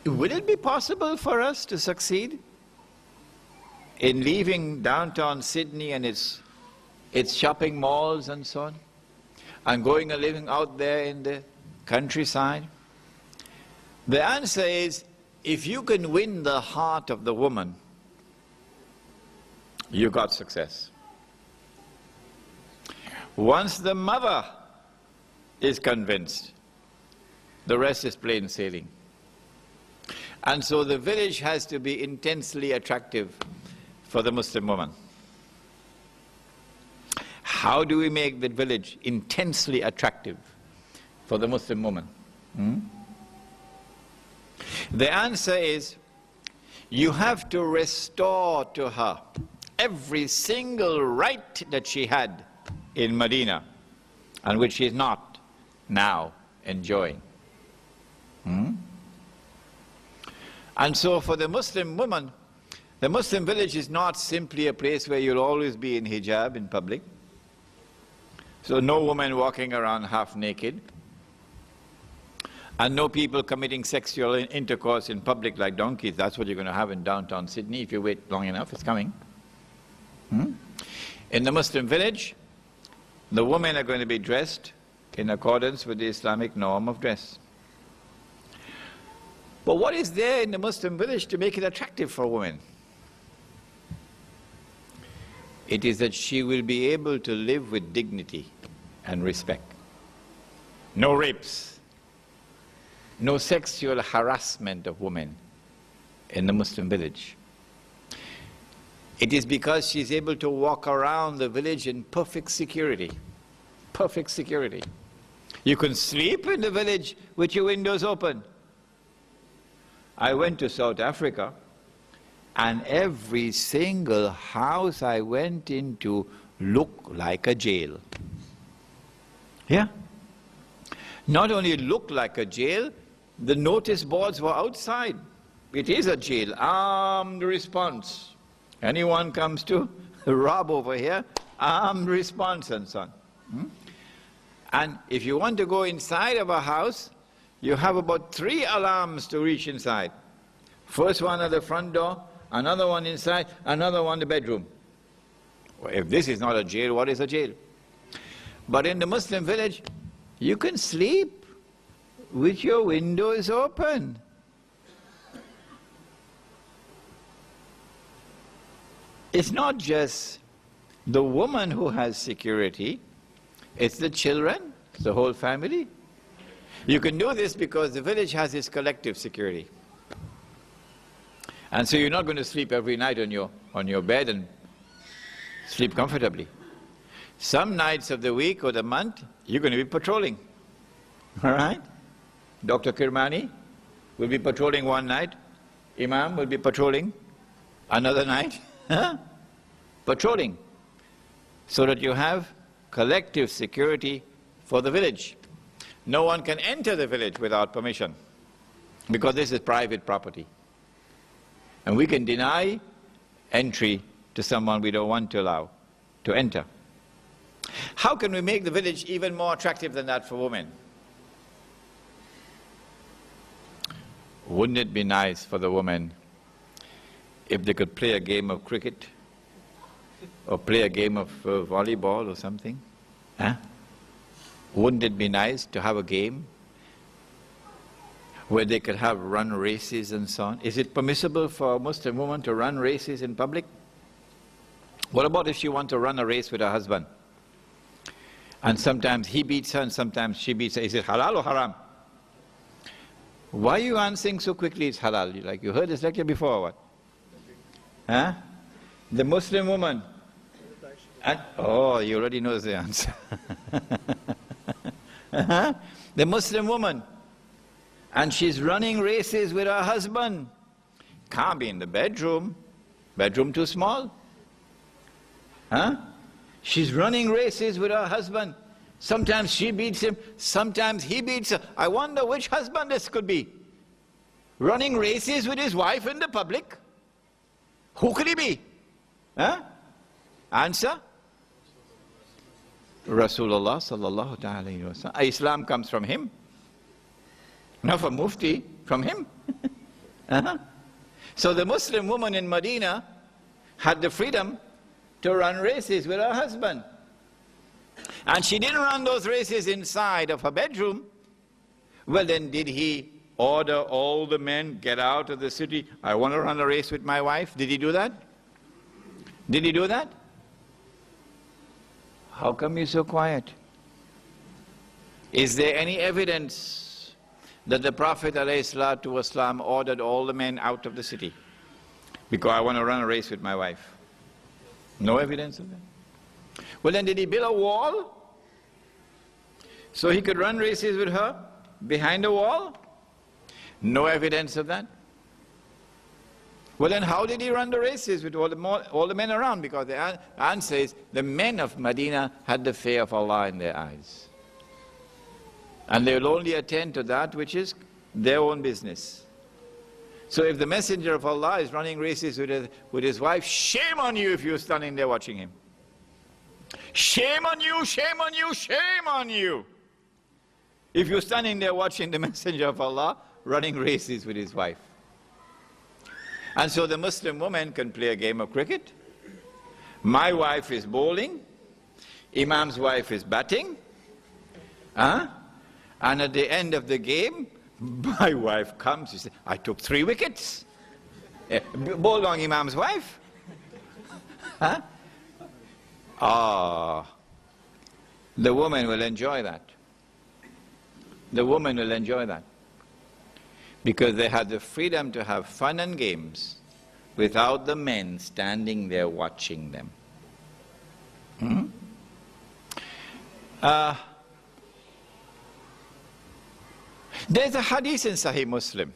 Will it be possible for us to succeed in leaving downtown Sydney and its shopping malls and so on, and going and living out there in the countryside? The answer is, if you can win the heart of the woman, you got success. Once the mother is convinced, the rest is plain sailing. And so the village has to be intensely attractive for the Muslim woman. How do we make the village intensely attractive for the Muslim woman? The answer is, you have to restore to her every single right that she had in Medina, and which she is not now enjoying. And so for the Muslim woman, the Muslim village is not simply a place where you'll always be in hijab in public. So no woman walking around half naked, and no people committing sexual intercourse in public like donkeys. That's what you're going to have in downtown Sydney if you wait long enough. It's coming. In the Muslim village, the women are going to be dressed in accordance with the Islamic norm of dress. But what is there in the Muslim village to make it attractive for women? It is that she will be able to live with dignity and respect. No rapes, no sexual harassment of women in the Muslim village. It is because she's able to walk around the village in perfect security. Perfect security. You can sleep in the village with your windows open. I went to South Africa, and every single house I went into looked like a jail. Yeah. Not only looked like a jail, the notice boards were outside. It is a jail. Armed response. Anyone comes to rob over here, armed response and so on. And if you want to go inside of a house, you have about 3 alarms to reach inside. First one at the front door, another one inside, another one in the bedroom. Well, if this is not a jail, what is a jail? But in the Muslim village, you can sleep with your windows open. It's not just the woman who has security, it's the children, it's the whole family. You can do this because the village has its collective security. And so you're not going to sleep every night on your bed and sleep comfortably. Some nights of the week or the month, you're going to be patrolling. All right? Dr. Kirmani will be patrolling one night. Imam will be patrolling another night. Patrolling. So that you have collective security for the village. No one can enter the village without permission, because this is private property. And we can deny entry to someone we don't want to allow to enter. How can we make the village even more attractive than that for women? Wouldn't it be nice for the women if they could play a game of cricket or play a game of volleyball or something? Wouldn't it be nice to have a game where they could have run races and so on? Is it permissible for a Muslim woman to run races in public? What about if she wants to run a race with her husband? And sometimes he beats her and sometimes she beats her. Is it halal or haram? Why are you answering so quickly it's halal? Like you heard this lecture before or what? The Muslim woman. And, oh, you already know the answer. The Muslim woman. And she's running races with her husband. Can't be in the bedroom. Bedroom too small. She's running races with her husband. Sometimes she beats him, sometimes he beats her. I wonder which husband this could be. Running races with his wife in the public? Who could he be? Answer? Rasulullah sallallahu alayhi wa sallam. Islam comes from him. Not from Mufti, from him. Uh-huh. So the Muslim woman in Medina had the freedom to run races with her husband. And she didn't run those races inside of her bedroom. Well, then did he order all the men, get out of the city, I want to run a race with my wife? Did he do that? Did he do that? How come you're so quiet? Is there any evidence that the Prophet ﷺ ordered all the men out of the city because I want to run a race with my wife? No evidence of that. Well, then did he build a wall so he could run races with her behind the wall? No evidence of that. Well, then how did he run the races with all the men around? Because the answer is the men of Medina had the fear of Allah in their eyes. And they will only attend to that which is their own business. So if the Messenger of Allah is running races with his wife, shame on you if you're standing there watching him. Shame on you, shame on you, shame on you. If you're standing there watching the Messenger of Allah running races with his wife. And so the Muslim woman can play a game of cricket. My wife is bowling. Imam's wife is batting. And at the end of the game, my wife comes, she says, I took 3 wickets. Bowled on Imam's wife. The woman will enjoy that. The woman will enjoy that. Because they had the freedom to have fun and games without the men standing there watching them. There's a hadith in Sahih Muslim.